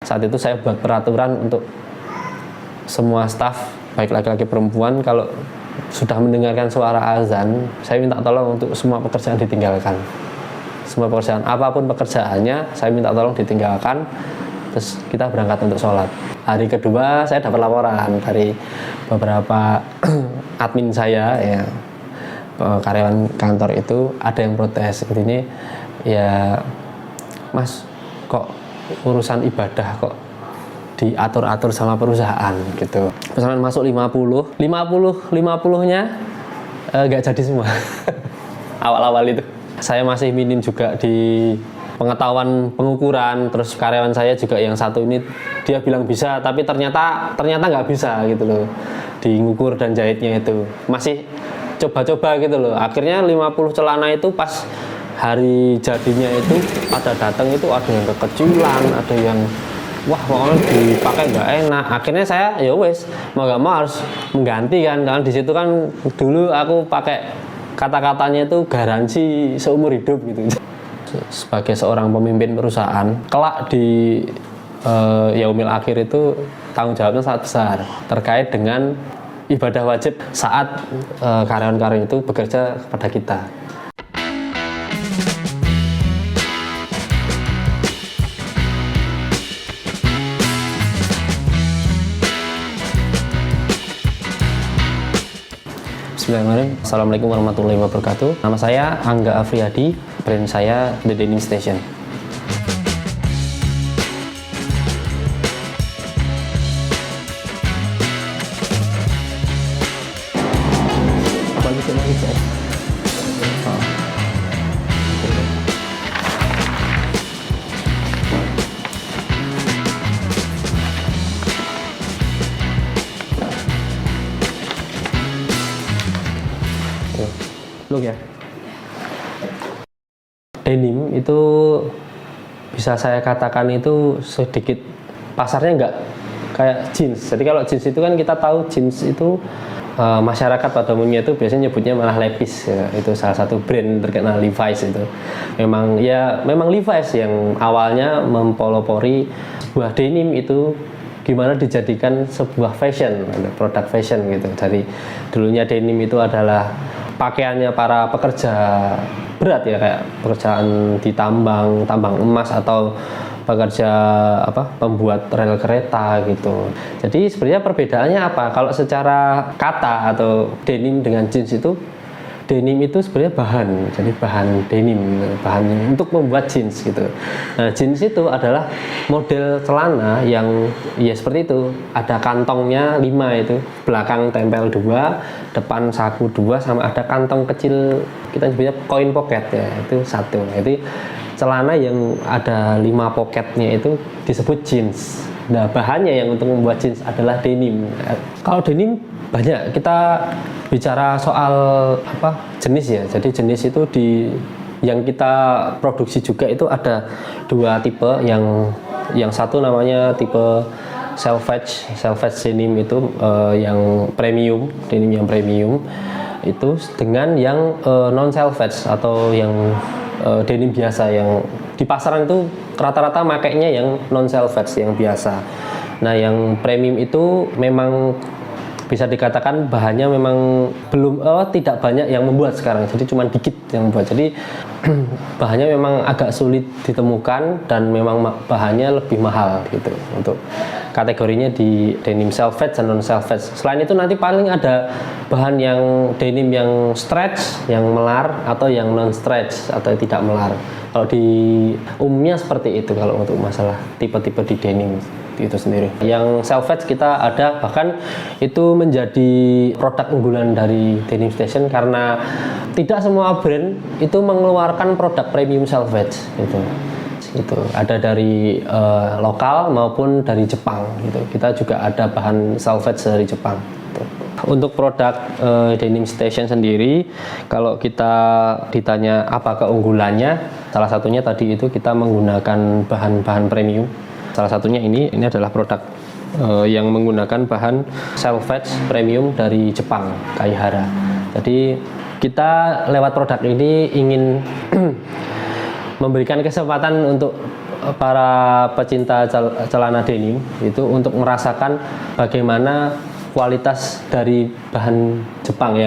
Saat itu saya buat peraturan untuk semua staf, baik laki-laki perempuan, kalau sudah mendengarkan suara azan, saya minta tolong untuk semua pekerjaan ditinggalkan. Semua pekerjaan, apapun pekerjaannya, saya minta tolong ditinggalkan. Terus kita berangkat untuk sholat. Hari kedua saya dapat laporan dari beberapa admin saya, ya, karyawan kantor itu ada yang protes. Intinya ya, Mas, kok urusan ibadah kok diatur-atur sama perusahaan gitu. Pesanan masuk 50-nya nggak jadi semua. Awal-awal itu saya masih minim juga di pengetahuan pengukuran. Terus karyawan saya juga yang satu ini dia bilang bisa, tapi ternyata nggak bisa gitu loh, di ngukur dan jahitnya itu masih coba-coba gitu loh. Akhirnya 50 celana itu pas hari jadinya itu ada datang itu ada yang kekecilan, ada yang wah pokoknya dipakai nggak enak. Akhirnya saya ya wes mau nggak mau harus mengganti kan, karena di situ kan dulu aku pakai kata-katanya itu garansi seumur hidup gitu. Sebagai seorang pemimpin perusahaan, kelak di yaumil akhir itu tanggung jawabnya sangat besar terkait dengan ibadah wajib saat karyawan-karyawan itu bekerja kepada kita. Bismillahirrahmanirrahim. Assalamualaikum warahmatullahi wabarakatuh. Nama saya Angga Afriyadi, brand saya The Denim Station. Look ya, denim itu bisa saya katakan itu sedikit pasarnya nggak kayak jeans. Jadi kalau jeans itu kan kita tahu jeans itu masyarakat pada umumnya itu biasanya nyebutnya malah Levi's ya. Itu salah satu brand terkenal, Levi's itu. Memang Levi's yang awalnya mempelopori sebuah denim itu gimana dijadikan sebuah fashion, produk fashion gitu. Dari dulunya denim itu adalah pakaiannya para pekerja berat ya, kayak pekerjaan di tambang emas atau pekerja pembuat rel kereta gitu. Jadi sebenarnya perbedaannya apa? Kalau secara kata atau denim dengan jeans itu, denim itu sebenarnya bahan, jadi bahan denim, bahan untuk membuat jeans gitu. Nah, jeans itu adalah model celana yang ya seperti itu, ada kantongnya 5 itu, belakang tempel 2, depan saku 2, sama ada kantong kecil kita sebutnya coin pocket ya, itu 1. Jadi celana yang ada 5 pocketnya itu disebut jeans. Nah, bahannya yang untuk membuat jeans adalah denim. Kalau denim banyak kita bicara soal jenis ya. Jadi jenis itu yang kita produksi juga itu ada 2 tipe. Yang satu namanya tipe selvage denim itu yang premium, denim yang premium itu, dengan yang non selvage atau yang denim biasa yang di pasaran itu rata-rata makainya yang non selvage yang biasa. Nah, yang premium itu memang bisa dikatakan bahannya memang tidak banyak yang membuat sekarang, jadi cuma dikit yang membuat. Jadi bahannya memang agak sulit ditemukan dan memang bahannya lebih mahal gitu. Untuk kategorinya di denim selvage dan non selvage. Selain itu nanti paling ada bahan yang denim yang stretch, yang melar, atau yang non stretch atau tidak melar. Kalau di umumnya seperti itu kalau untuk masalah tipe-tipe di denim itu sendiri. Yang selvage kita ada, bahkan itu menjadi produk unggulan dari Denim Station karena tidak semua brand itu mengeluarkan produk premium selvage gitu. Ada dari lokal maupun dari Jepang gitu. Kita juga ada bahan selvage dari Jepang gitu. Untuk produk Denim Station sendiri, kalau kita ditanya apa keunggulannya, salah satunya tadi itu kita menggunakan bahan-bahan premium. Salah satunya ini adalah produk yang menggunakan bahan selvage premium dari Jepang, Kaihara. Jadi kita lewat produk ini ingin memberikan kesempatan untuk para pecinta celana denim itu untuk merasakan bagaimana kualitas dari bahan Jepang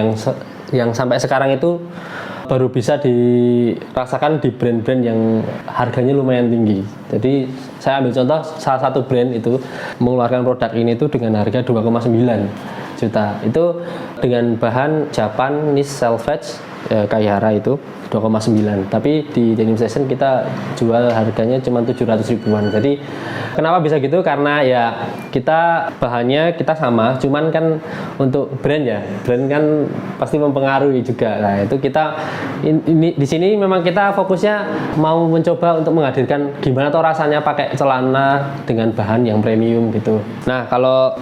yang sampai sekarang itu baru bisa dirasakan di brand-brand yang harganya lumayan tinggi. Jadi saya ambil contoh salah satu brand itu mengeluarkan produk ini itu dengan harga 2,9 juta. Itu dengan bahan Japanese Selvedge Kaihara itu 2,9. Tapi di Denim Station kita jual harganya cuma 700 ribuan. Jadi kenapa bisa gitu? Karena ya kita bahannya kita sama, cuman kan untuk brand kan pasti mempengaruhi juga. Nah, itu kita ini di sini memang kita fokusnya mau mencoba untuk menghadirkan gimana tuh rasanya pakai celana dengan bahan yang premium gitu. Nah, kalau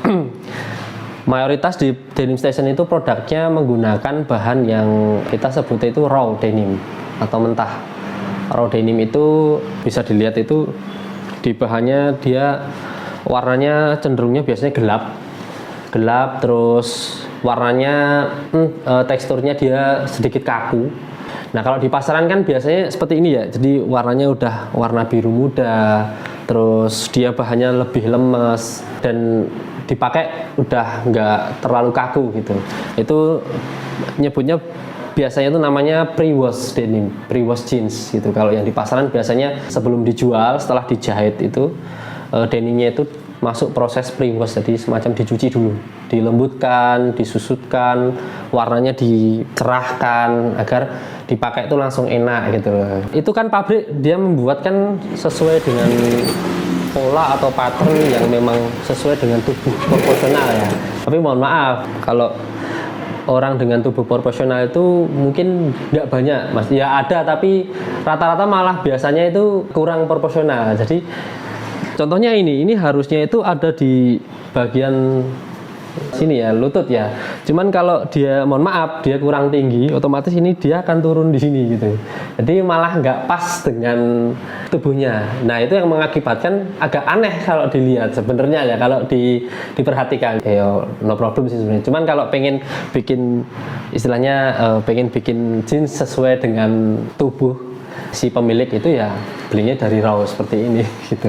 mayoritas di Denim Station itu produknya menggunakan bahan yang kita sebut itu raw denim atau mentah. Raw denim itu bisa dilihat itu di bahannya dia warnanya cenderungnya biasanya gelap terus warnanya teksturnya dia sedikit kaku. Nah, kalau di pasaran kan biasanya seperti ini ya, jadi warnanya udah warna biru muda, terus dia bahannya lebih lemes dan dipakai udah nggak terlalu kaku gitu. Itu nyebutnya biasanya itu namanya pre-wash denim, pre-wash jeans gitu. Kalau yang di pasaran biasanya sebelum dijual, setelah dijahit itu denimnya itu masuk proses pre-wash, jadi semacam dicuci dulu, dilembutkan, disusutkan, warnanya dicerahkan agar dipakai itu langsung enak gitu. Itu kan pabrik dia membuat kan sesuai dengan pola atau pattern yang memang sesuai dengan tubuh proporsional ya. Tapi mohon maaf kalau orang dengan tubuh proporsional itu mungkin nggak banyak, Mas. Ya ada, tapi rata-rata malah biasanya itu kurang proporsional. Jadi contohnya ini harusnya itu ada di bagian sini ya, lutut ya. Cuman kalau dia, mohon maaf, dia kurang tinggi, otomatis ini dia akan turun di sini gitu. Jadi malah nggak pas dengan tubuhnya. Nah, itu yang mengakibatkan agak aneh kalau dilihat sebenarnya ya, kalau diperhatikan. Ya no problem sih sebenarnya. Cuman kalau pengen bikin istilahnya pengen bikin jeans sesuai dengan tubuh si pemilik itu ya belinya dari raw seperti ini gitu.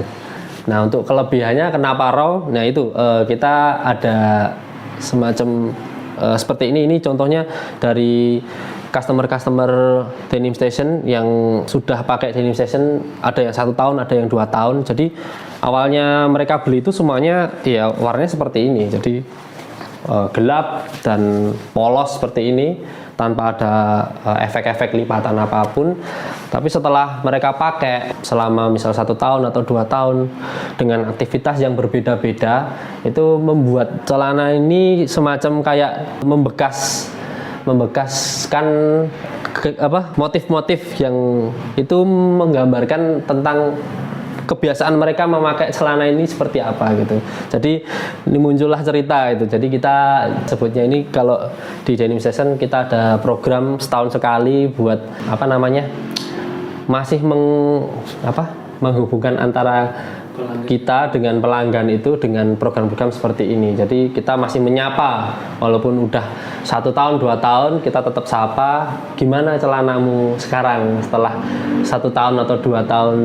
Nah, untuk kelebihannya kenapa raw? Nah, itu kita ada semacam seperti ini contohnya dari customer Denim Station yang sudah pakai Denim Station, ada yang 1 tahun, ada yang 2 tahun. Jadi awalnya mereka beli itu semuanya ya warnanya seperti ini, jadi gelap dan polos seperti ini tanpa ada efek-efek lipatan apapun. Tapi setelah mereka pakai selama misal 1 tahun atau 2 tahun dengan aktivitas yang berbeda-beda, itu membuat celana ini semacam kayak membekaskan motif-motif yang itu menggambarkan tentang kebiasaan mereka memakai celana ini seperti apa gitu. Jadi ini muncullah cerita itu. Jadi kita sebutnya ini kalau di Denim Station kita ada program setahun sekali buat masih menghubungkan antara kita dengan pelanggan itu dengan program-program seperti ini. Jadi kita masih menyapa walaupun udah 1 tahun 2 tahun kita tetap sapa, gimana celanamu sekarang setelah 1 tahun atau 2 tahun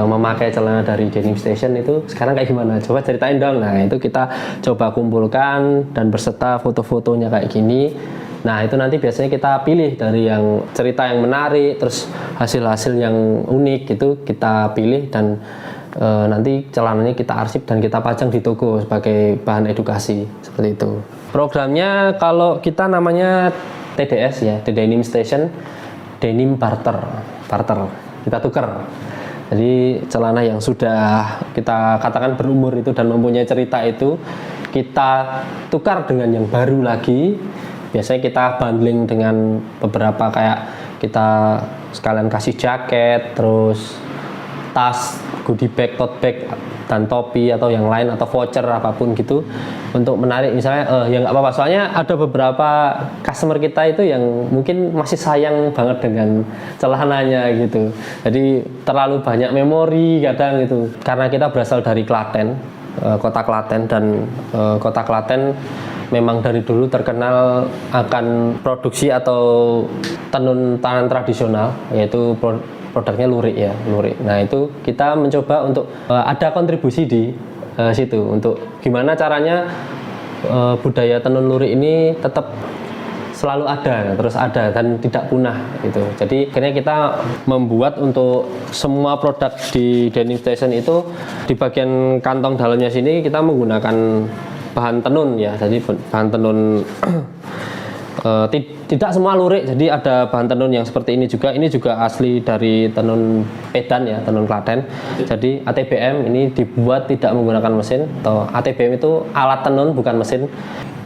memakai celana dari Denim Station itu sekarang kayak gimana, coba ceritain dong. Nah, itu kita coba kumpulkan dan berserta foto-fotonya kayak gini. Nah, itu nanti biasanya kita pilih dari yang cerita yang menarik, terus hasil-hasil yang unik gitu kita pilih dan nanti celananya kita arsip dan kita pajang di toko sebagai bahan edukasi seperti itu. Programnya kalau kita namanya TDS ya, The Denim Station Denim Barter. Kita tukar. Jadi celana yang sudah kita katakan berumur itu dan mempunyai cerita itu kita tukar dengan yang baru lagi. Biasanya kita bundling dengan beberapa kayak kita sekalian kasih jaket, terus tas, goodie bag, tote bag, dan topi atau yang lain atau voucher apapun gitu untuk menarik misalnya ya nggak apa-apa, soalnya ada beberapa customer kita itu yang mungkin masih sayang banget dengan celananya gitu, jadi terlalu banyak memori kadang gitu karena kita berasal dari Klaten, kota Klaten, dan kota Klaten memang dari dulu terkenal akan produksi atau tenun tangan tradisional, yaitu produknya lurik ya, lurik. Nah itu kita mencoba untuk ada kontribusi di situ untuk gimana caranya budaya tenun lurik ini tetap selalu ada, terus ada dan tidak punah gitu. Jadi akhirnya kita membuat untuk semua produk di Denim Station itu di bagian kantong dalamnya sini kita menggunakan bahan tenun ya. Jadi bahan tenun tidak semua lurik, jadi ada bahan tenun yang seperti ini juga. Ini juga asli dari tenun Medan ya, tenun Klaten. Jadi ATBM ini dibuat tidak menggunakan mesin, atau ATBM itu alat tenun bukan mesin.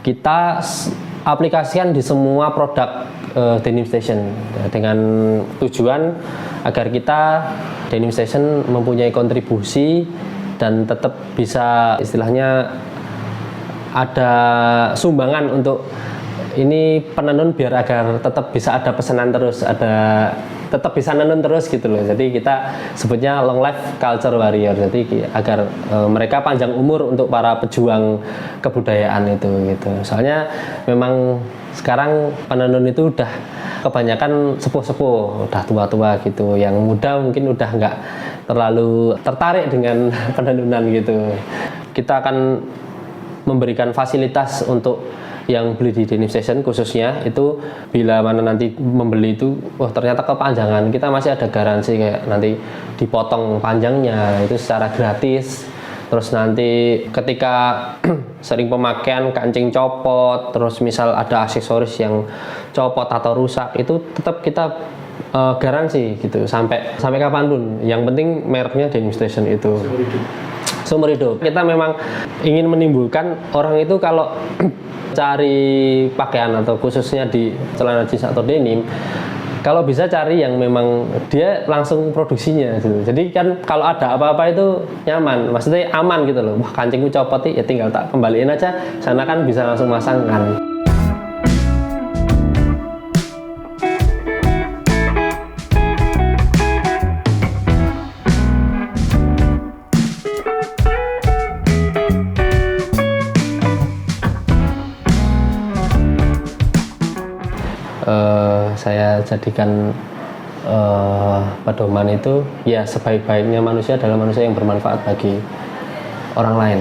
Kita aplikasikan di semua produk Denim Station dengan tujuan agar kita Denim Station mempunyai kontribusi dan tetap bisa istilahnya ada sumbangan untuk ini penenun biar agar tetap bisa ada pesanan terus, ada tetap bisa nenun terus gitu loh. Jadi kita sebutnya long life culture warrior. Jadi agar mereka panjang umur untuk para pejuang kebudayaan itu gitu. Soalnya memang sekarang penenun itu udah kebanyakan sepuh-sepuh, udah tua-tua gitu. Yang muda mungkin udah nggak terlalu tertarik dengan penenunan gitu. Kita akan memberikan fasilitas untuk yang beli di Denim Station khususnya itu bila mana nanti membeli itu ternyata kepanjangan, kita masih ada garansi kayak nanti dipotong panjangnya itu secara gratis. Terus nanti ketika sering pemakaian kancing copot, terus misal ada aksesoris yang copot atau rusak, itu tetap kita garansi gitu sampai kapanpun. Yang penting mereknya Denim Station itu seumur hidup. Kita memang ingin menimbulkan orang itu kalau cari pakaian atau khususnya di celana jeans atau denim, kalau bisa cari yang memang dia langsung produksinya gitu. Jadi kan kalau ada apa-apa itu nyaman, maksudnya aman gitu loh. Wah kancingku copot ya tinggal tak kembaliin aja, sana kan bisa langsung masang kan. Saya jadikan pedoman itu ya sebaik-baiknya manusia adalah manusia yang bermanfaat bagi orang lain.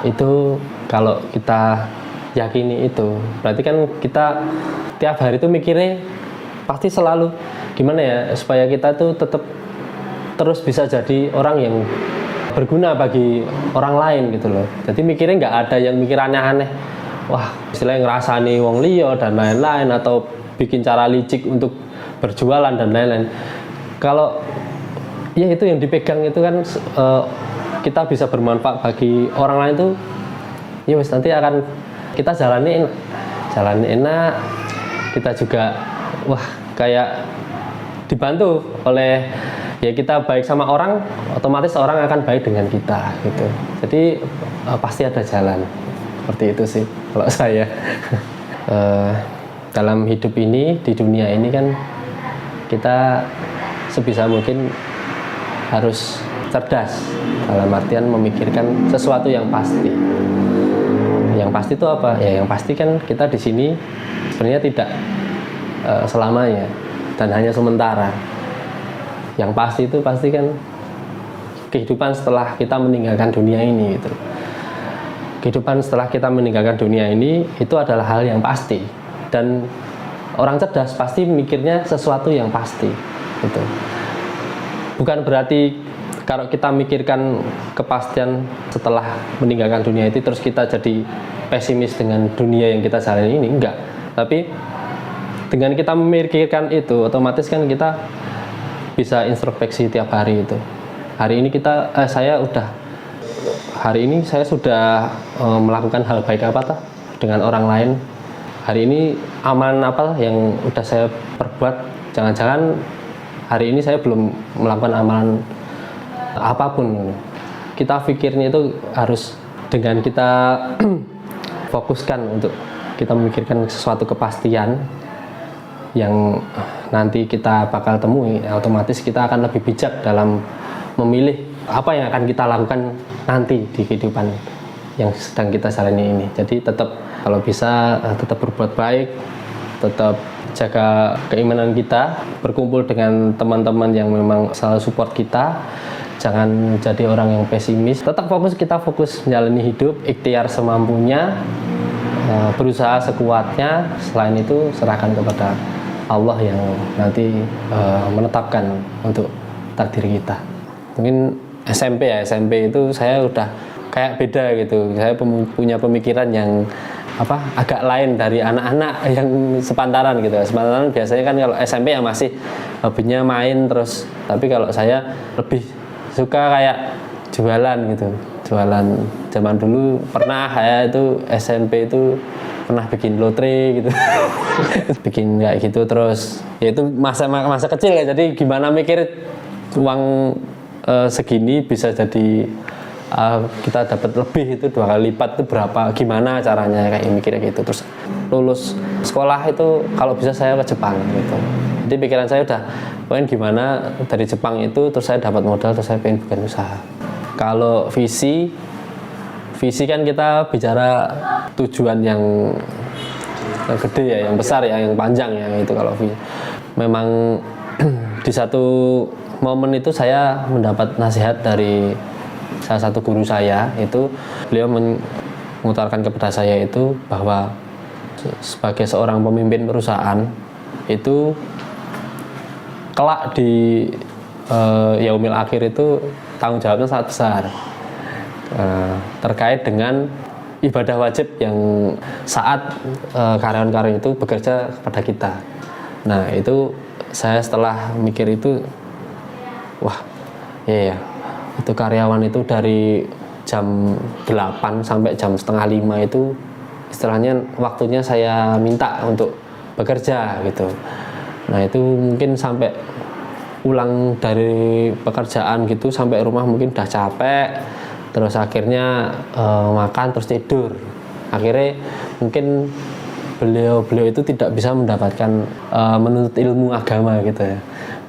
Itu kalau kita yakini itu berarti kan kita tiap hari itu mikirnya pasti selalu gimana ya supaya kita tuh tetap terus bisa jadi orang yang berguna bagi orang lain gitu loh. Jadi mikirnya nggak ada yang mikir aneh-aneh, wah istilahnya ngerasani wong liya dan lain-lain atau bikin cara licik untuk berjualan dan lain-lain. Kalau ya itu yang dipegang itu kan kita bisa bermanfaat bagi orang lain tuh ya wis nanti akan kita jalani enak, kita juga wah kayak dibantu oleh ya kita baik sama orang, otomatis orang akan baik dengan kita gitu. Jadi pasti ada jalan. Seperti itu sih kalau saya. Dalam hidup ini, di dunia ini kan kita sebisa mungkin harus cerdas dalam artian memikirkan sesuatu yang pasti. Yang pasti itu apa? Ya yang pasti kan kita di sini sebenarnya tidak selamanya dan hanya sementara. Yang pasti itu pasti kan kehidupan setelah kita meninggalkan dunia ini gitu. Kehidupan setelah kita meninggalkan dunia ini itu adalah hal yang pasti. Dan orang cerdas pasti mikirnya sesuatu yang pasti gitu. Bukan berarti kalau kita mikirkan kepastian setelah meninggalkan dunia itu terus kita jadi pesimis dengan dunia yang kita jalani ini, enggak. Tapi dengan kita memikirkan itu otomatis kan kita bisa introspeksi tiap hari itu. Hari ini saya sudah melakukan hal baik apa dengan orang lain. Hari ini amalan apa yang udah saya perbuat, jangan-jangan hari ini saya belum melakukan amalan apapun. Kita pikirnya itu harus dengan kita fokuskan untuk kita memikirkan sesuatu kepastian yang nanti kita bakal temui, otomatis kita akan lebih bijak dalam memilih apa yang akan kita lakukan nanti di kehidupan yang sedang kita jalani ini. Jadi tetap kalau bisa tetap berbuat baik, tetap jaga keimanan kita, berkumpul dengan teman-teman yang memang selalu support kita. Jangan jadi orang yang pesimis. Tetap kita fokus menjalani hidup, ikhtiar semampunya, berusaha sekuatnya. Selain itu serahkan kepada Allah yang nanti menetapkan untuk takdir kita. Mungkin SMP itu saya udah kayak beda gitu. Saya punya pemikiran yang agak lain dari anak-anak yang sepantaran gitu. Sepantaran biasanya kan kalau SMP ya masih hobinya main terus. Tapi kalau saya lebih suka kayak jualan gitu. Jualan zaman dulu pernah saya itu SMP itu pernah bikin lotre gitu. Bikin kayak gitu terus. Ya itu masa kecil ya. Jadi gimana mikir uang segini bisa jadi kita dapat lebih itu 2 kali lipat itu berapa, gimana caranya kayak mikirnya gitu. Terus lulus sekolah itu kalau bisa saya ke Jepang gitu. Jadi pikiran saya udah pengen gimana dari Jepang itu terus saya dapat modal terus saya pengen bikin usaha. Kalau visi kan kita bicara tujuan yang gede ya, yang besar ya, yang panjang ya itu kalau visi. Memang di satu momen itu saya mendapat nasihat dari salah satu guru saya, itu beliau mengutarakan kepada saya itu bahwa sebagai seorang pemimpin perusahaan itu kelak di yaumil akhir itu tanggung jawabnya sangat besar terkait dengan ibadah wajib yang saat karyawan-karyawan itu bekerja kepada kita. Nah itu saya setelah mikir itu, wah iya ya, itu karyawan itu dari jam 8 sampai jam setengah 5 itu istilahnya waktunya saya minta untuk bekerja gitu. Nah itu mungkin sampai pulang dari pekerjaan gitu sampai rumah mungkin udah capek, terus akhirnya makan terus tidur. Akhirnya mungkin beliau itu tidak bisa mendapatkan menuntut ilmu agama gitu ya.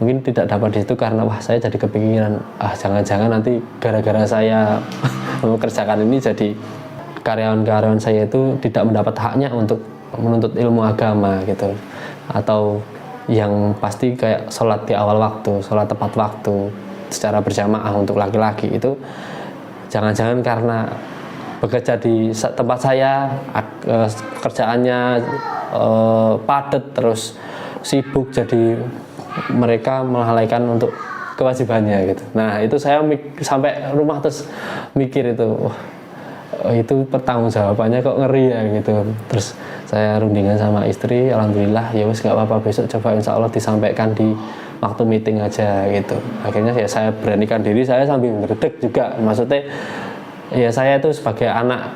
Mungkin tidak dapat di situ karena saya jadi kepikiran jangan-jangan nanti gara-gara saya mengerjakan ini jadi karyawan-karyawan saya itu tidak mendapat haknya untuk menuntut ilmu agama gitu. Atau yang pasti kayak sholat di awal waktu, sholat tepat waktu secara berjamaah untuk laki-laki itu jangan-jangan karena bekerja di tempat saya pekerjaannya padat terus sibuk jadi mereka melalaikan untuk kewajibannya gitu. Nah itu saya sampai rumah terus mikir itu, itu pertanggungjawabannya kok ngeri ya gitu. Terus saya rundingan sama istri, alhamdulillah ya wes nggak apa-apa, besok coba insya Allah disampaikan di waktu meeting aja gitu. Akhirnya ya saya beranikan diri, saya sambil ngedek juga, maksudnya ya saya itu sebagai anak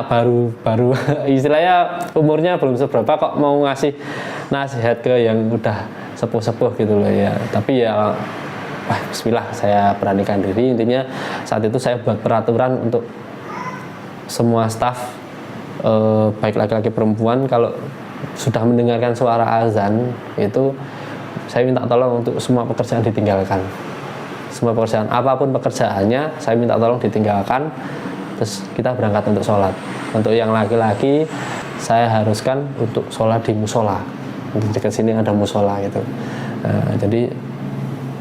baru istilahnya umurnya belum seberapa kok mau ngasih nasihat ke yang udah sepuh-sepuh gitu loh ya. Tapi ya bismillah saya beranikan diri. Intinya saat itu saya buat peraturan untuk semua staf baik laki-laki perempuan kalau sudah mendengarkan suara azan itu saya minta tolong untuk semua pekerjaan ditinggalkan. Semua pekerjaan, apapun pekerjaannya saya minta tolong ditinggalkan. Terus kita berangkat untuk sholat. Untuk yang laki-laki saya haruskan untuk sholat di musola. Di dekat sini ada musola gitu. Nah, jadi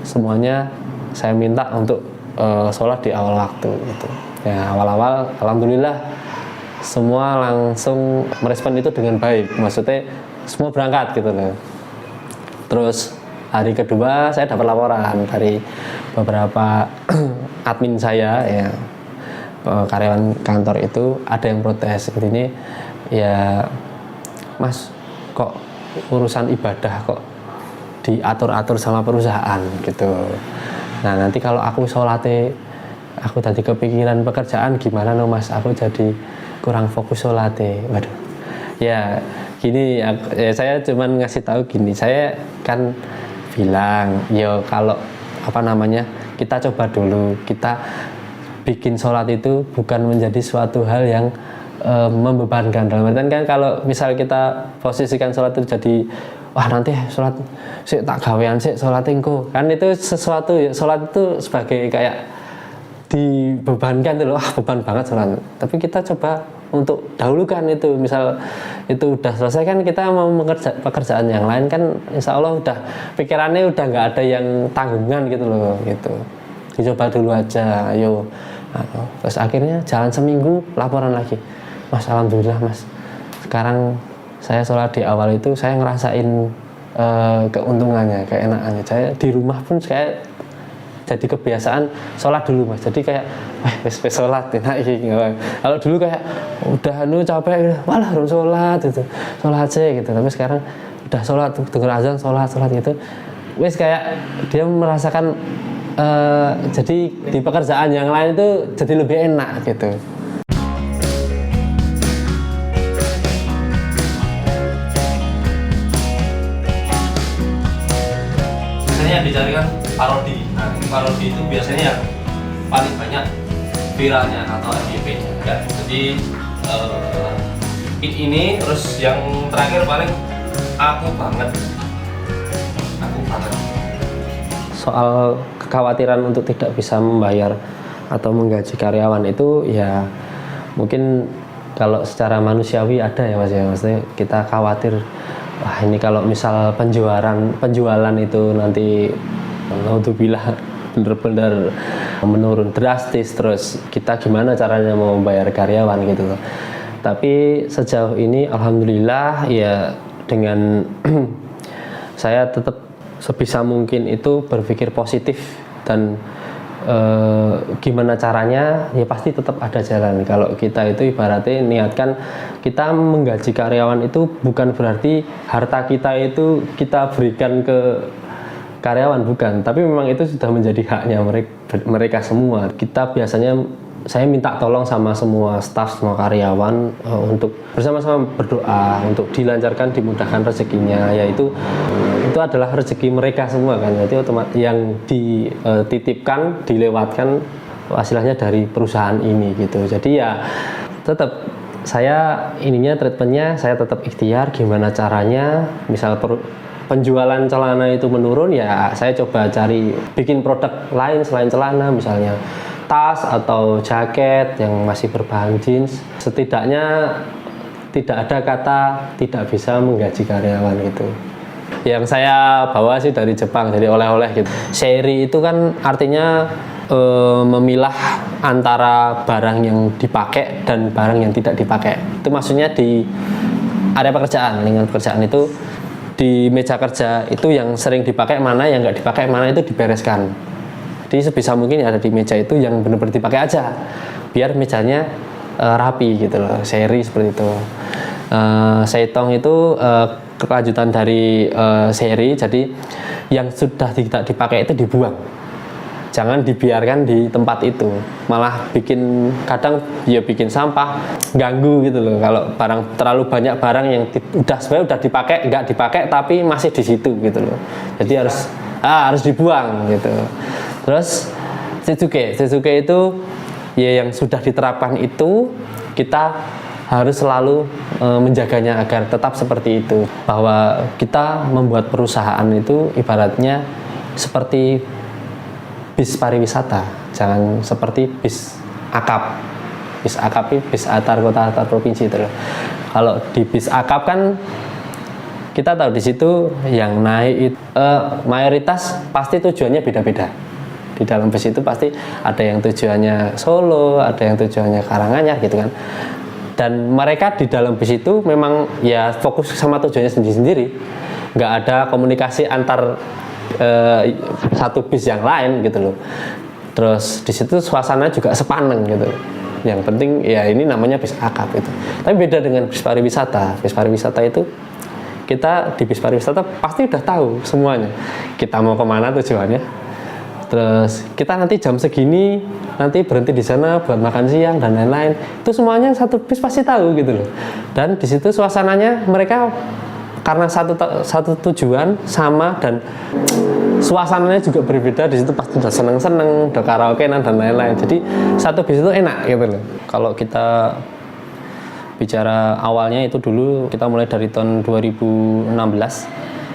semuanya saya minta untuk sholat di awal waktu gitu. Ya awal-awal alhamdulillah semua langsung merespon itu dengan baik. Maksudnya semua berangkat gitu loh. Terus hari kedua saya dapat laporan dari beberapa admin saya ya, karyawan kantor itu ada yang protes. Intinya ya Mas kok urusan ibadah kok diatur-atur sama perusahaan gitu. Nah nanti kalau aku sholatnya aku tadi kepikiran pekerjaan gimana no Mas, aku jadi kurang fokus sholatnya. Waduh ya gini ya, saya cuman ngasih tahu gini, saya kan bilang yo kalau kita coba dulu, kita bikin sholat itu bukan menjadi suatu hal yang membebankan. Dalam artian kan kalau misal kita posisikan sholat itu jadi wah nanti sholat sik tak gawean sik sholat engko, kan itu sesuatu ya, sholat itu sebagai kayak dibebankan tuh loh, beban banget sholat. Tapi kita coba untuk dahulukan itu, misal itu udah selesai kan kita mau pekerjaan yang lain kan, insya Allah udah pikirannya udah nggak ada yang tanggungan gitu loh, gitu. Dicoba dulu aja, ayo. Terus akhirnya jalan seminggu, laporan lagi, Mas, alhamdulillah Mas, sekarang saya sholat di awal itu saya ngerasain keuntungannya, keenakannya. Saya di rumah pun saya jadi kebiasaan sholat dulu Mas, jadi kayak wes sholat enak ini. Kalau dulu kayak udah capek, walah belum sholat gitu, sholat aja gitu. Tapi sekarang udah sholat, dengar azan sholat gitu, wes kayak dia merasakan jadi di pekerjaan yang lain itu jadi lebih enak gitu. Biasanya yang dicari kan parodi. Nah, parodi itu biasanya yang paling banyak viralnya atau FYP-nya. Ya, jadi ini terus yang terakhir paling aku banget. Soal kekhawatiran untuk tidak bisa membayar atau menggaji karyawan itu ya mungkin kalau secara manusiawi ada ya Mas ya, maksudnya kita khawatir wah ini kalau misal penjualan itu nanti naudzubillah benar-benar menurun drastis, terus kita gimana caranya mau membayar karyawan gitu. Tapi sejauh ini alhamdulillah ya dengan saya tetap sebisa mungkin itu berpikir positif dan gimana caranya ya pasti tetap ada jalan. Kalau kita itu ibaratnya niatkan kita menggaji karyawan itu bukan berarti harta kita itu kita berikan ke karyawan, bukan, tapi memang itu sudah menjadi haknya mereka semua. Kita biasanya saya minta tolong sama semua staf, semua karyawan untuk bersama-sama berdoa untuk dilancarkan, dimudahkan rezekinya, yaitu itu adalah rezeki mereka semua kan. Jadi otomatis yang dititipkan, dilewatkan hasilnya dari perusahaan ini gitu. Jadi ya tetap saya treatmentnya saya tetap ikhtiar gimana caranya, misal penjualan celana itu menurun ya saya coba cari bikin produk lain selain celana, misalnya tas atau jaket yang masih berbahan jeans. Setidaknya tidak ada kata tidak bisa menggaji karyawan gitu. Yang saya bawa sih dari Jepang, jadi oleh-oleh gitu. Seri itu kan artinya memilah antara barang yang dipakai dan barang yang tidak dipakai. Itu maksudnya di area pekerjaan, lingkungan pekerjaan itu di meja kerja itu yang sering dipakai mana, yang nggak dipakai mana itu dibereskan. Jadi sebisa mungkin ada di meja itu yang benar-benar dipakai aja, biar mejanya rapi gitu loh, seri seperti itu. Seitong itu kelanjutan dari seri, jadi yang sudah tidak dipakai itu dibuang, jangan dibiarkan di tempat itu, malah kadang bikin sampah, ganggu gitu loh. Kalau terlalu banyak barang yang sebenarnya udah dipakai, nggak dipakai tapi masih di situ gitu loh, jadi harus dibuang gitu. Terus Shizuke itu ya yang sudah diterapkan itu kita harus selalu menjaganya agar tetap seperti itu, bahwa kita membuat perusahaan itu ibaratnya seperti bis pariwisata, jangan seperti bis akap. Bis akap itu bis antar kota antar provinsi itu loh. Kalau di bis akap kan kita tahu di situ yang naik mayoritas pasti tujuannya beda-beda. Di dalam bus itu pasti ada yang tujuannya Solo, ada yang tujuannya Karanganyar gitu kan. Dan mereka di dalam bus itu memang ya fokus sama tujuannya sendiri-sendiri. Nggak ada komunikasi antar satu bis yang lain gitu loh. Terus di situ suasana juga sepaneng gitu. Yang penting ya ini namanya bis akap itu. Tapi beda dengan bis pariwisata. Bis pariwisata itu kita di bis pariwisata pasti udah tahu semuanya. Kita mau kemana tujuannya. Terus kita nanti jam segini nanti berhenti di sana buat makan siang dan lain-lain. Itu semuanya satu bis pasti tahu gitu loh. Dan di situ suasananya mereka karena satu tujuan sama dan suasananya juga berbeda. Di situ pasti udah seneng-seneng, udah karaokean dan lain-lain. Jadi satu bis itu enak gitu loh. Kalau kita bicara awalnya itu dulu kita mulai dari tahun 2016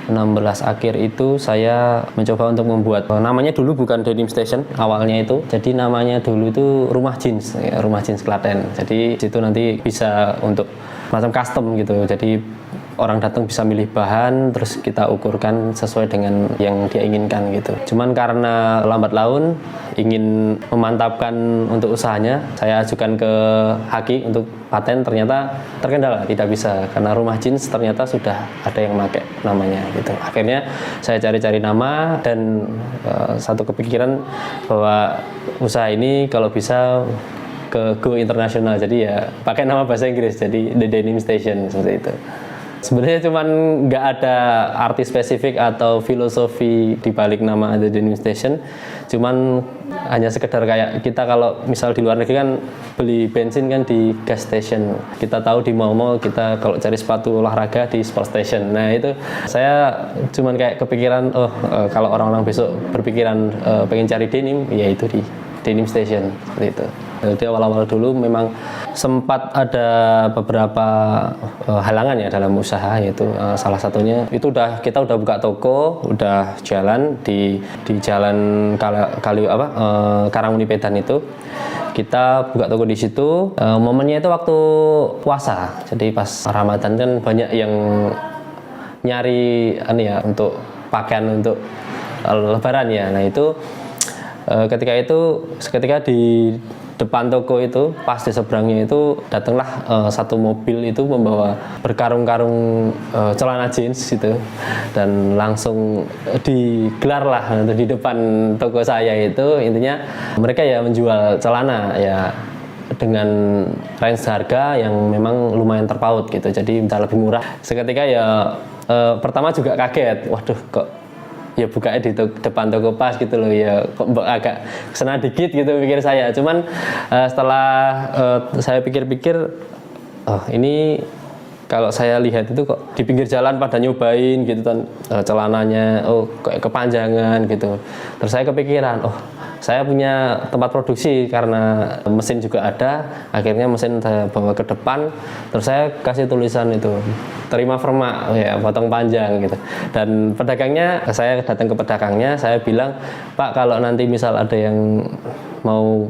akhir itu saya mencoba untuk membuat namanya dulu bukan Denim Station awalnya itu. Jadi namanya dulu itu Rumah Jeans, ya, Rumah Jeans Klaten. Jadi situ nanti bisa untuk macam custom gitu. Jadi orang datang bisa milih bahan, terus kita ukurkan sesuai dengan yang dia inginkan gitu. Cuman karena lambat laun ingin memantapkan untuk usahanya, saya ajukan ke Haki untuk paten, ternyata terkendala, tidak bisa karena Rumah Jeans ternyata sudah ada yang pakai namanya gitu. Akhirnya saya cari-cari nama dan satu kepikiran bahwa usaha ini kalau bisa ke go internasional, jadi ya pakai nama bahasa Inggris, jadi The Denim Station seperti itu. Sebenarnya cuman nggak ada arti spesifik atau filosofi di balik nama The Denim Station, cuman hanya sekedar kayak kita kalau misal di luar negeri kan beli bensin kan di gas station, kita tahu di mall-mall kita kalau cari sepatu olahraga di sport station. Nah itu saya cuman kayak kepikiran kalau orang-orang besok berpikiran pengen cari denim, ya itu di Denim Station seperti itu. Jadi awal-awal dulu memang sempat ada beberapa halangan ya dalam usaha, yaitu salah satunya itu kita udah buka toko, udah jalan di jalan Karangmuni Pedan itu. Kita buka toko di situ. Momennya itu waktu puasa. Jadi pas Ramadan kan banyak yang nyari untuk pakaian untuk lebaran ya. Nah itu ketika di depan toko itu, pas di seberangnya itu datanglah satu mobil itu membawa berkarung-karung celana jeans gitu, dan langsung digelarlah di depan toko saya itu. Intinya mereka ya menjual celana ya dengan range harga yang memang lumayan terpaut gitu, jadi minta lebih murah. Seketika ya pertama juga kaget, waduh kok ya bukanya di depan toko pas gitu loh, ya kok agak kesana dikit gitu pikir saya. Cuman setelah saya pikir-pikir, ini kalau saya lihat itu kok di pinggir jalan pada nyobain gitu kan celananya, kayak kepanjangan gitu. Terus saya kepikiran, saya punya tempat produksi karena mesin juga ada. Akhirnya mesin saya bawa ke depan, terus saya kasih tulisan itu, terima permak ya, potong panjang gitu. Dan pedagangnya, saya datang ke pedagangnya, saya bilang, Pak kalau nanti misal ada yang mau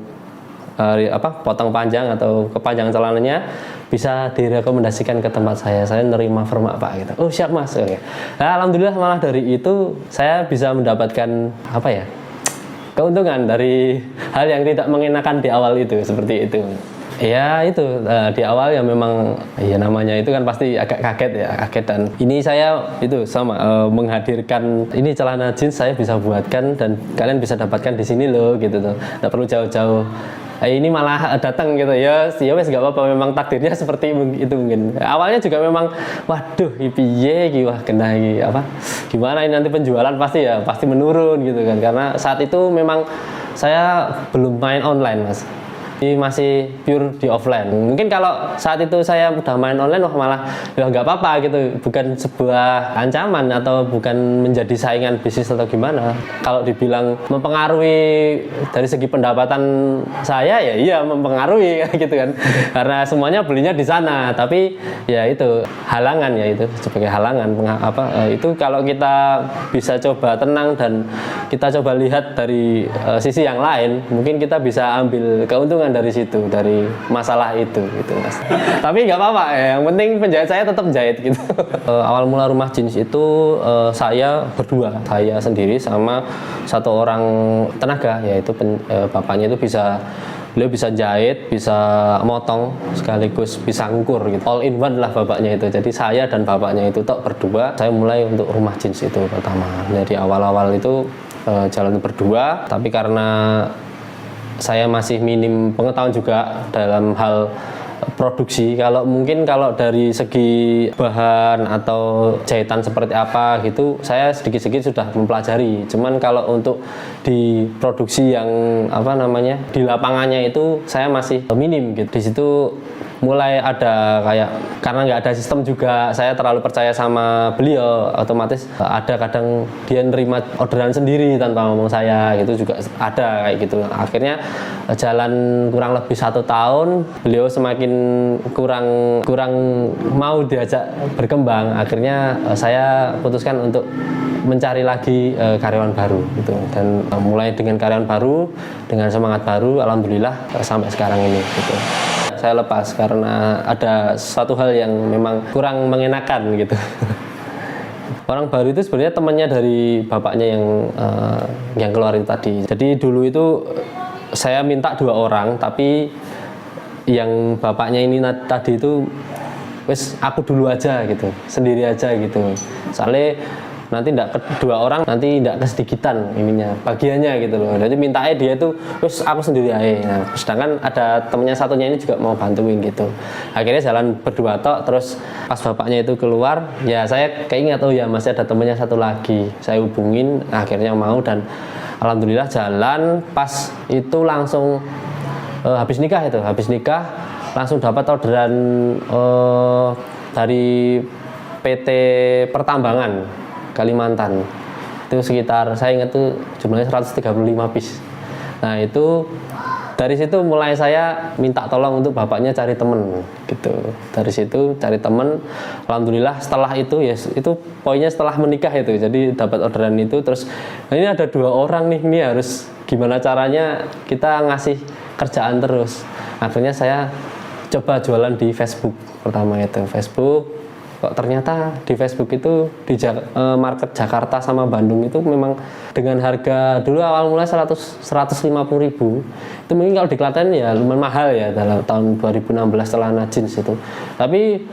potong panjang atau kepanjangan celananya, bisa direkomendasikan ke tempat saya nerima permak Pak gitu. Oh siap Mas. Oke. Nah, alhamdulillah malah dari itu saya bisa mendapatkan keuntungan dari hal yang tidak mengenakan di awal itu, seperti itu. Ya itu di awal ya memang ya namanya itu kan pasti agak kaget. Dan ini saya itu sama menghadirkan ini celana jeans saya bisa buatkan dan kalian bisa dapatkan di sini loh gitu tuh. Nggak perlu jauh-jauh. Ini malah datang gitu ya wes nggak apa-apa, memang takdirnya seperti itu mungkin. Awalnya juga memang waduh piye iki wah kena iki gimana ini nanti penjualan pasti menurun gitu kan, karena saat itu memang saya belum main online Mas. Ini masih pure di offline. Mungkin kalau saat itu saya udah main online, malah ya nggak apa-apa gitu, bukan sebuah ancaman atau bukan menjadi saingan bisnis atau gimana. Kalau dibilang mempengaruhi dari segi pendapatan saya, ya iya mempengaruhi gitu kan, karena semuanya belinya di sana. Tapi ya itu halangan, ya itu sebagai halangan. Itu kalau kita bisa coba tenang dan kita coba lihat dari sisi yang lain, mungkin kita bisa ambil keuntungan dari situ, dari masalah itu gitu Mas. Tapi nggak apa-apa ya, yang penting penjahit saya tetap jahit gitu. Awal mula Rumah Jeans itu saya berdua, saya sendiri sama satu orang tenaga, yaitu bapaknya itu beliau bisa jahit, bisa motong, sekaligus bisa ngukur gitu. All in one lah bapaknya itu. Jadi saya dan bapaknya itu berdua, saya mulai untuk Rumah Jeans itu pertama. Dari awal-awal itu jalan berdua, tapi karena saya masih minim pengetahuan juga dalam hal produksi. Kalau dari segi bahan atau jahitan seperti apa gitu, saya sedikit-sedikit sudah mempelajari. Cuman kalau untuk di produksi yang di lapangannya itu saya masih minim gitu. Di situ mulai ada karena nggak ada sistem juga, saya terlalu percaya sama beliau, otomatis ada kadang dia nerima orderan sendiri tanpa ngomong saya gitu, juga ada kayak gitu. Akhirnya jalan kurang lebih 1 tahun, beliau semakin semakin kurang mau diajak berkembang, akhirnya saya putuskan untuk mencari lagi karyawan baru gitu. Dan mulai dengan karyawan baru, dengan semangat baru, alhamdulillah sampai sekarang ini gitu. Saya lepas karena ada suatu hal yang memang kurang mengenakan gitu. Orang baru itu sebenarnya temannya dari bapaknya yang keluar itu tadi. Jadi dulu itu saya minta 2 orang, tapi yang bapaknya ini tadi itu wes aku dulu aja gitu, sendiri aja gitu. Soalnya nanti kedua orang nanti tidak kesedikitan ininya bagiannya gitu loh. Jadi mintanya dia tuh terus aku sendiri aja. Nah, sedangkan ada temennya satunya ini juga mau bantuin gitu. Akhirnya jalan berdua tok, terus pas bapaknya itu keluar, ya saya keinget oh ya masih ada temennya satu lagi. Saya hubungin, akhirnya mau dan alhamdulillah jalan. Pas itu langsung habis nikah langsung dapat orderan dari PT Pertambangan Kalimantan. Itu sekitar saya ingat tuh jumlahnya 135 piece. Nah, itu dari situ mulai saya minta tolong untuk bapaknya cari temen gitu. Dari situ cari temen, alhamdulillah setelah itu ya itu poinnya setelah menikah itu. Jadi dapat orderan itu terus nah ini ada 2 orang nih, ini harus gimana caranya kita ngasih kerjaan terus. Akhirnya saya coba jualan di Facebook pertama itu. Facebook kok ternyata di Facebook itu di market Jakarta sama Bandung itu memang dengan harga dulu awal mulai 150.000 itu mungkin kalau di Klaten ya lumayan mahal ya dalam tahun 2016 celana jeans itu, tapi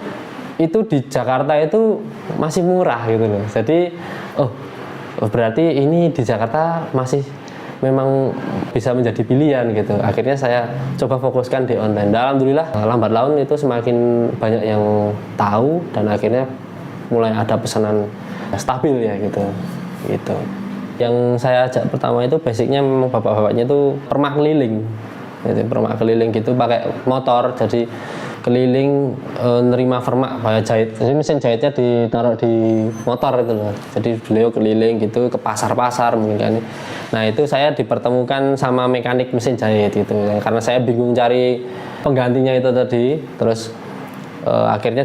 itu di Jakarta itu masih murah gitu loh. Jadi berarti ini di Jakarta masih memang bisa menjadi pilihan gitu. Akhirnya saya coba fokuskan di online. Dan alhamdulillah lambat laun itu semakin banyak yang tahu dan akhirnya mulai ada pesanan stabil ya gitu. Yang saya ajak pertama itu basicnya memang bapak-bapaknya itu permak keliling. Gitu, permak keliling gitu pakai motor, jadi keliling nerima permak kayak jahit. Jadi mesin jahitnya ditaruh di motor itu loh. Jadi beliau keliling gitu ke pasar-pasar mungkin kan. Nah, itu saya dipertemukan sama mekanik mesin jahit gitu. Karena saya bingung cari penggantinya itu tadi. Terus akhirnya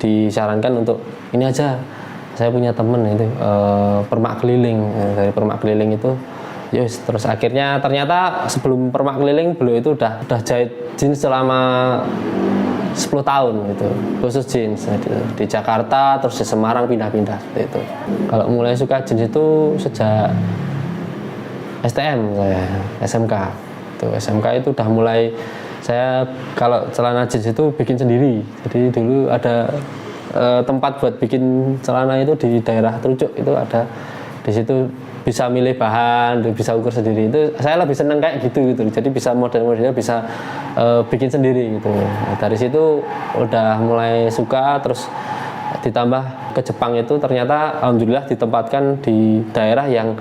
disarankan untuk ini aja. Saya punya temen itu permak keliling. Dari permak keliling itu yes, terus akhirnya ternyata sebelum permak keliling beliau itu udah jahit jeans selama 10 tahun gitu, khusus jeans gitu. Di Jakarta terus di Semarang pindah-pindah seperti itu. Kalau mulai suka jeans itu sejak STM saya, SMK. SMK itu udah mulai saya kalau celana jeans itu bikin sendiri. Jadi dulu ada tempat buat bikin celana itu di daerah Trucuk itu ada, di situ bisa milih bahan, bisa ukur sendiri. Itu saya lebih seneng kayak gitu. Jadi bisa model-modelnya bisa bikin sendiri gitu. Nah, dari situ udah mulai suka, terus ditambah ke Jepang itu ternyata alhamdulillah ditempatkan di daerah yang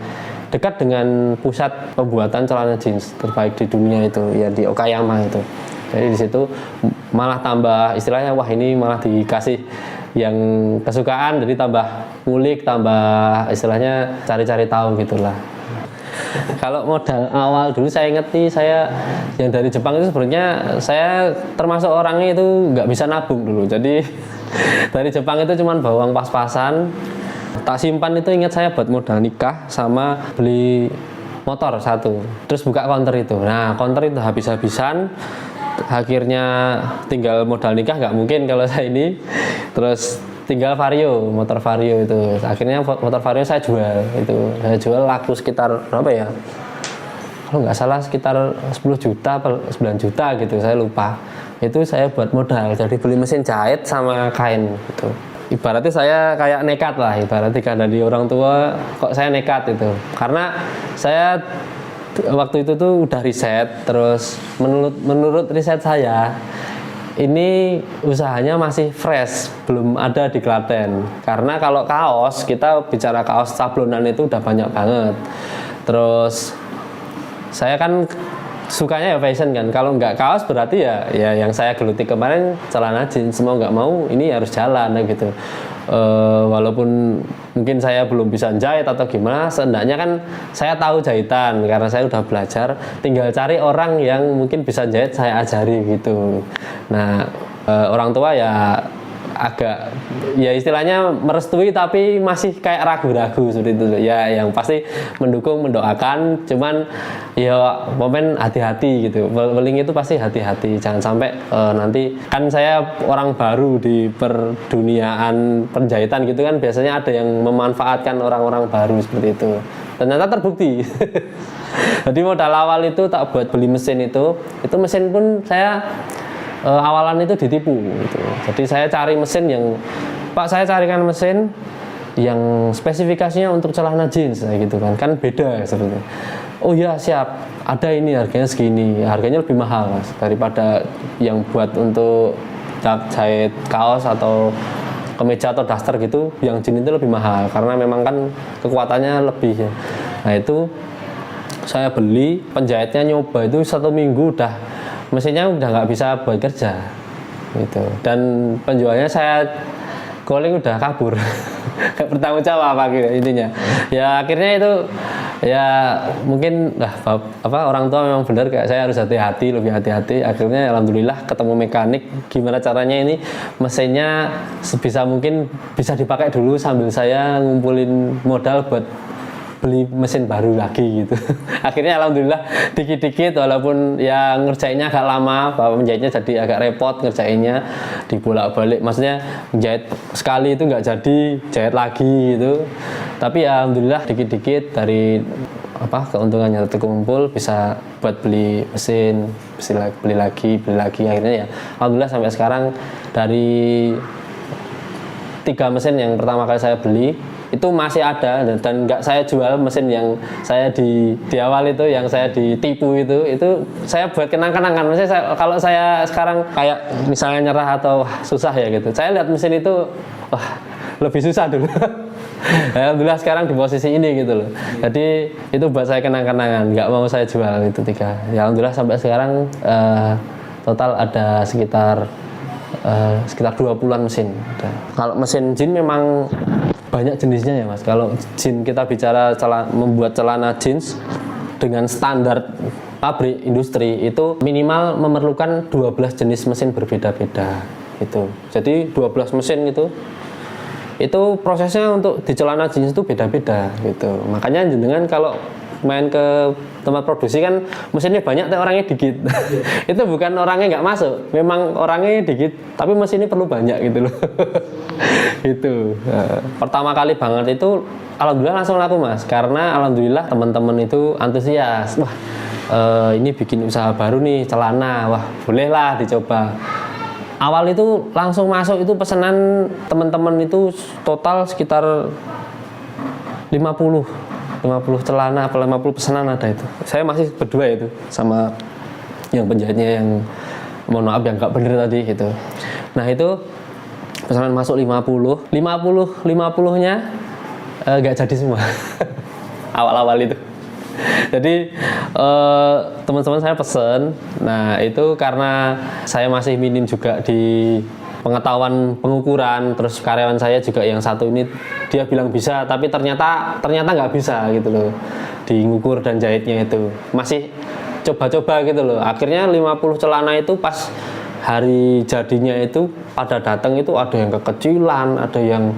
dekat dengan pusat pembuatan celana jeans terbaik di dunia itu ya, di Okayama itu. Jadi di situ malah tambah istilahnya wah ini malah dikasih yang kesukaan, jadi tambah ngulik, tambah istilahnya cari-cari tahu gitulah. Kalau modal awal dulu saya ingat nih, saya yang dari Jepang itu sebenarnya saya termasuk orangnya itu nggak bisa nabung dulu. Jadi dari Jepang itu cuma bawa uang pas-pasan, tak simpan itu ingat saya buat modal nikah sama beli motor satu, terus buka konter itu. Nah konter itu habis-habisan, akhirnya tinggal modal nikah nggak mungkin kalau saya ini, terus tinggal Vario, motor Vario itu. Akhirnya motor Vario saya jual laku sekitar berapa ya, kalau nggak salah sekitar 10 juta atau 9 juta gitu, saya lupa. Itu saya buat modal, jadi beli mesin jahit sama kain gitu. Ibaratnya saya kayak nekat lah, ibaratnya kan dari orang tua kok saya nekat itu, karena saya waktu itu tuh udah riset, terus menurut riset saya ini usahanya masih fresh, belum ada di Klaten. Karena kalau kaos, kita bicara kaos sablonan itu udah banyak banget. Terus saya kan sukanya ya fashion kan. Kalau nggak kaos berarti ya yang saya geluti kemarin celana jeans. Mau nggak mau ini harus jalan gitu. Walaupun mungkin saya belum bisa jahit atau gimana, seenggaknya kan saya tahu jahitan karena saya udah belajar. Tinggal cari orang yang mungkin bisa jahit, saya ajari gitu. Nah, orang tua ya agak ya istilahnya merestui tapi masih kayak ragu-ragu seperti itu ya, yang pasti mendukung, mendoakan, cuman ya momen hati-hati gitu. Weling itu pasti hati-hati, jangan sampai nanti kan saya orang baru di perduniaan penjahitan gitu kan, biasanya ada yang memanfaatkan orang-orang baru seperti itu, ternyata terbukti. Jadi modal awal itu tak buat beli mesin itu mesin pun saya awalan itu ditipu gitu. Jadi saya cari mesin yang, Pak saya carikan mesin yang spesifikasinya untuk celana jeans gitu kan beda seperti. Oh ya siap, ada ini harganya segini, harganya lebih mahal Mas daripada yang buat untuk jahit kaos atau kemeja atau daster gitu, yang jeans itu lebih mahal karena memang kan kekuatannya lebih ya. Nah itu saya beli, penjahitnya nyoba itu 1 minggu udah mesinnya udah nggak bisa buat kerja gitu, dan penjualnya saya calling udah kabur. Nggak bertanggung jawab gitu intinya ya. Akhirnya itu ya mungkin orang tua memang benar, kayak saya harus hati-hati, lebih hati-hati. Akhirnya alhamdulillah ketemu mekanik, gimana caranya ini mesinnya sebisa mungkin bisa dipakai dulu sambil saya ngumpulin modal buat beli mesin baru lagi gitu. Akhirnya alhamdulillah dikit-dikit, walaupun ya ngerjainnya agak lama, bapak menjahitnya jadi agak repot ngerjainnya, dibolak-balik, maksudnya menjahit sekali itu nggak jadi, jahit lagi gitu. Tapi ya alhamdulillah dikit-dikit dari keuntungannya terkumpul bisa buat beli mesin, beli lagi, akhirnya ya alhamdulillah sampai sekarang dari 3 mesin yang pertama kali saya beli itu masih ada, dan nggak saya jual mesin yang saya di awal itu, yang saya ditipu itu saya buat kenang-kenangan. Maksudnya kalau saya sekarang kayak misalnya nyerah atau susah ya gitu, saya lihat mesin itu wah lebih susah dulu. Alhamdulillah sekarang di posisi ini gitu loh. Jadi itu buat saya kenang-kenangan, nggak mau saya jual itu 3. Ya alhamdulillah sampai sekarang total ada sekitar 20-an mesin. Kalau mesin jeans memang banyak jenisnya ya Mas. Kalau jeans kita bicara membuat celana jeans dengan standar pabrik industri itu minimal memerlukan 12 jenis mesin berbeda-beda gitu. Jadi 12 mesin itu prosesnya untuk di celana jeans itu beda-beda gitu. Makanya jenengan kalau main ke tempat produksi kan mesinnya banyak tapi orangnya dikit. Itu bukan orangnya nggak masuk, memang orangnya dikit tapi mesinnya perlu banyak gitu loh. Gitu. Pertama kali banget itu alhamdulillah langsung laku Mas, karena alhamdulillah teman-teman itu antusias. Wah ini bikin usaha baru nih celana, wah bolehlah dicoba. Awal itu langsung masuk itu pesanan teman-teman itu total sekitar 50 celana atau 50 pesanan ada itu. Saya masih berdua itu sama yang penjahitnya yang mohon maaf yang nggak bener tadi gitu. Nah itu pesanan masuk 50-nya nggak jadi semua. Awal-awal itu. Jadi teman-teman saya pesen. Nah itu karena saya masih minim juga di pengetahuan pengukuran, terus karyawan saya juga yang satu ini dia bilang bisa, tapi ternyata nggak bisa gitu loh di ngukur dan jahitnya itu, masih coba-coba gitu loh. Akhirnya 50 celana itu pas hari jadinya itu pada datang itu ada yang kekecilan, ada yang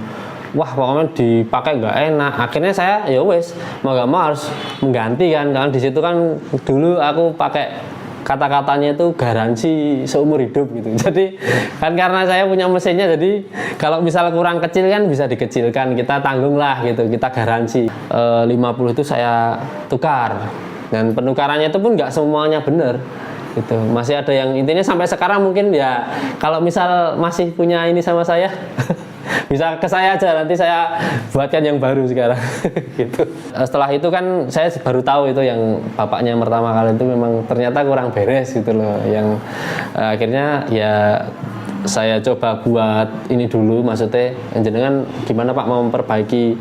wah pokoknya dipakai nggak enak. Akhirnya saya ya wes mau nggak mau harus mengganti kan, karena di situ kan dulu aku pakai kata-katanya itu garansi seumur hidup gitu. Jadi kan karena saya punya mesinnya, jadi kalau misal kurang kecil kan bisa dikecilkan, kita tanggung lah gitu, kita garansi. 50 itu saya tukar, dan penukarannya itu pun nggak semuanya benar gitu. Masih ada yang intinya sampai sekarang mungkin ya kalau misal masih punya ini sama saya bisa ke saya aja, nanti saya buatkan yang baru sekarang. Gitu. Setelah itu kan saya baru tahu itu yang bapaknya yang pertama kali itu memang ternyata kurang beres gitu loh, yang akhirnya ya saya coba buat ini dulu, maksudnya jenengan gimana Pak mau memperbaiki,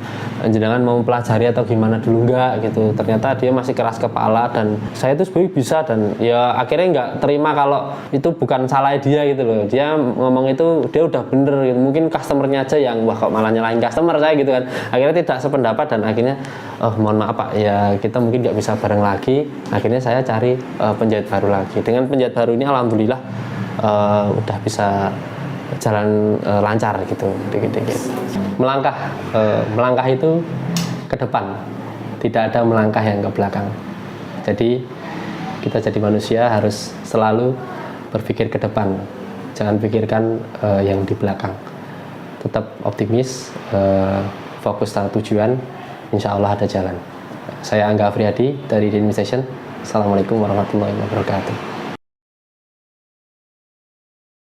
jenengan mau mempelajari atau gimana dulu enggak gitu. Ternyata dia masih keras kepala dan saya itu sebenarnya bisa, dan ya akhirnya nggak terima kalau itu bukan salah dia gitu loh. Dia ngomong itu dia udah bener gitu. Mungkin customernya aja yang wah kok malah nyalahin customer saya gitu kan. Akhirnya tidak sependapat dan akhirnya oh mohon maaf Pak ya kita mungkin nggak bisa bareng lagi. Akhirnya saya cari penjahit baru lagi. Dengan penjahit baru ini alhamdulillah udah bisa jalan lancar gitu dikit-dikit. Melangkah itu ke depan, tidak ada melangkah yang ke belakang. Jadi kita jadi manusia harus selalu berpikir ke depan, jangan pikirkan yang di belakang. Tetap optimis, fokus pada tujuan, insya Allah ada jalan. Saya Angga Afriyadi dari Dynamisation. Assalamualaikum warahmatullahi wabarakatuh.